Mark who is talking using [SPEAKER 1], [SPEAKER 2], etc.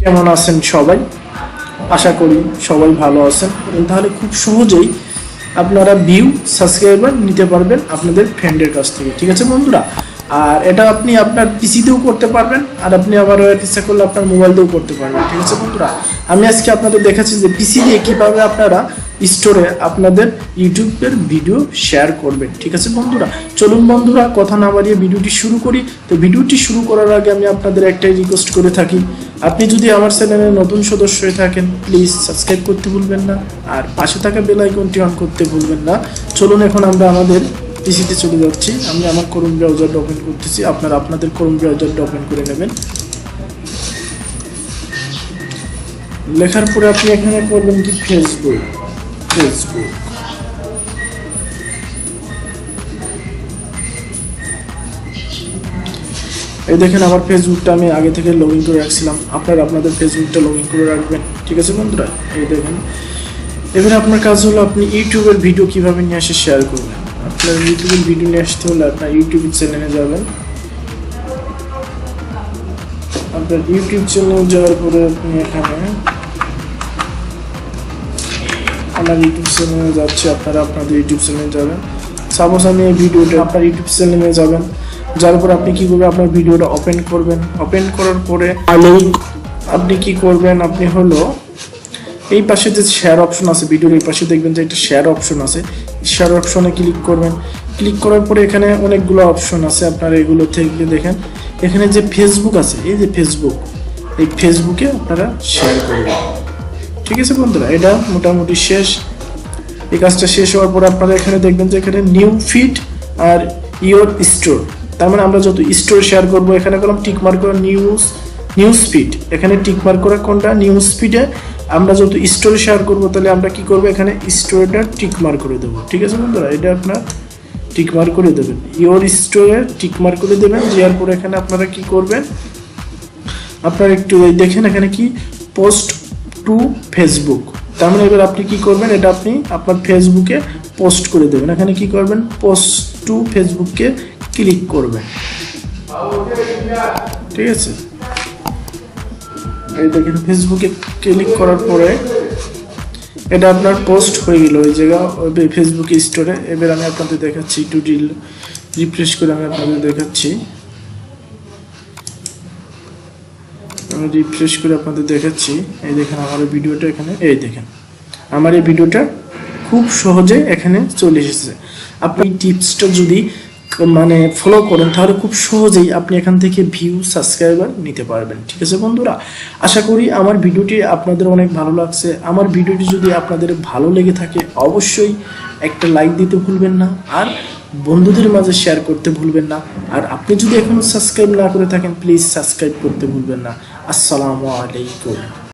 [SPEAKER 1] কেমন আছেন সবাই? আশা করি সবাই ভালো আছেন। তাহলে খুব সহজেই আপনারা ভিউ সাবস্ক্রাইবার নিতে পারবেন আপনাদের ফ্রেন্ডের কাছ থেকে, ঠিক আছে বন্ধুরা? আর এটা আপনি আপনার পিসিতেও করতে পারবেন, আর আপনি আবার ইচ্ছা করলে আপনার মোবাইল দিয়েও করতে পারবেন, ঠিক আছে বন্ধুরা? আমি আজকে আপনাদের দেখাচ্ছি যে পিসি দিয়ে কীভাবে আপনারা স্টোরে আপনাদের ইউটিউবের ভিডিও শেয়ার করবেন, ঠিক আছে বন্ধুরা? চলুন বন্ধুরা, কথা না বাড়িয়ে ভিডিওটি শুরু করি। তো ভিডিওটি শুরু করার আগে আমি আপনাদের একটাই রিকোয়েস্ট করে থাকি, আপনি যদি আমার চ্যানেলে নতুন সদস্য হয়ে থাকেন প্লিজ সাবস্ক্রাইব করতে ভুলবেন না, আর পাশে থাকা বেল আইকনটি অন করতে ভুলবেন না। চলুন এখন আমরা আমাদের পিসিতে চলে যাচ্ছি। আমি আমার ক্রোম ব্রাউজারটা ওপেন করতেছি, আপনারা আপনাদের ক্রোম ব্রাউজারটা ওপেন করে নেবেন। লেখার পরে আপনি এখানে করবেন কি ফেসবুক। এই দেখেন আমার ফেসবুকটা আমি আগে থেকে লগ ইন করে রাখছিলাম, আপনারা আপনাদের ফেসবুকটা লগ ইন করে রাখবেন, ঠিক আছে বন্ধুরা? এই দেখেন, এবারে আপনার কাজ হলো আপনি ইউটিউবের ভিডিও কিভাবে নিয়ে এসে শেয়ার করবেন। আপনার ইউটিউবের ভিডিও নিয়ে আসতে হলে আপনার ইউটিউব চ্যানেলে যাবেন। আপনার ইউটিউব চ্যানেলে যাওয়ার পরে আপনি এখানে আমার ইউটিউব চ্যানেলে যাচ্ছি, আপনারা আপনাদের ইউটিউব চ্যানেলে যাবেন। সাপোজ আমি এই ভিডিওটা আপনার ইউটিউব চ্যানেলে যাবেন, যার পর আপনি কি করবেন, আপনার ভিডিওটা ওপেন করবেন। ওপেন করার পরে আপনি কি করবেন, আপনি হলো এই পাশে যে শেয়ার অপশন আছে, ভিডিওর এই পাশে দেখবেন যে একটা শেয়ার অপশন আছে, শেয়ার অপশনে ক্লিক করবেন। ক্লিক করার পরে এখানে অনেকগুলো অপশন আছে, আপনারা এগুলো থেকে দেখেন এখানে যে ফেসবুক আছে, এই যে ফেসবুক, এই ফেসবুকে আপনারা শেয়ার করবেন, ঠিক আছে বন্ধুরা? এটা মোটামুটি শেষ। এই কাজটা শেষ হওয়ার পর আপনারা এখানে দেখবেন যে এখানে নিউ ফিড আর ইওর স্টোর, তার মানে আমরা যত স্টোর শেয়ার করবো এখানে করলাম টিক মার্ক করা নিউজ ফিড, এখানে টিক মার্ক করা কোনটা নিউজ ফিডে আমরা যত স্টোরে শেয়ার করবো, তাহলে আমরা কি করবো এখানে স্টোরটা টিক মার্ক করে দেবো, ঠিক আছে বন্ধুরা? এটা আপনার টিক মার্ক করে দেবেন, ইওর স্টোরে টিক মার্ক করে দেবেন। দেওয়ার পরে এখানে আপনারা কি করবেন, আপনারা একটু দেখেন এখানে কি পোস্ট টু ফেসবুক, তার মানে এবার আপনি কি করবেন, এটা আপনি আপনার ফেসবুকে পোস্ট করে দেবেন। এখানে কি করবেন, পোস্ট টু ফেসবুককে ক্লিক করবেন, ঠিক আছে? এই দেখেন ফেসবুকে ক্লিক করার পরে এটা আপনার পোস্ট হয়ে গেল ওই জায়গা ফেসবুক স্টোরে। এবার আমি আপনাদের দেখাচ্ছি, একটু রিফ্রেশ করে আমি আপনাদের দেখাচ্ছি, আমি রিফ্রেশ করে আপনাদের দেখাচ্ছি। এই দেখেন আমার এই ভিডিওটা এখানে, এই দেখেন আমার এই ভিডিওটা খুব সহজে এখানে চলে এসেছে। আপনি টিপসটা যদি মানে ফলো করেন তাহলে খুব সহজেই আপনি এখান থেকে ভিউ সাবস্ক্রাইবার নিতে পারবেন, ঠিক আছে বন্ধুরা? আশা করি আমার ভিডিওটি আপনাদের অনেক ভালো লাগছে। আমার ভিডিওটি যদি আপনাদের ভালো লেগে থাকে অবশ্যই একটা লাইক দিতে ভুলবেন না, আর বন্ধুদের মাঝে শেয়ার করতে ভুলবেন না। আর আপনি যদি এখনো সাবস্ক্রাইব না করে থাকেন প্লিজ সাবস্ক্রাইব করতে ভুলবেন না। আসসালামু আলাইকুম।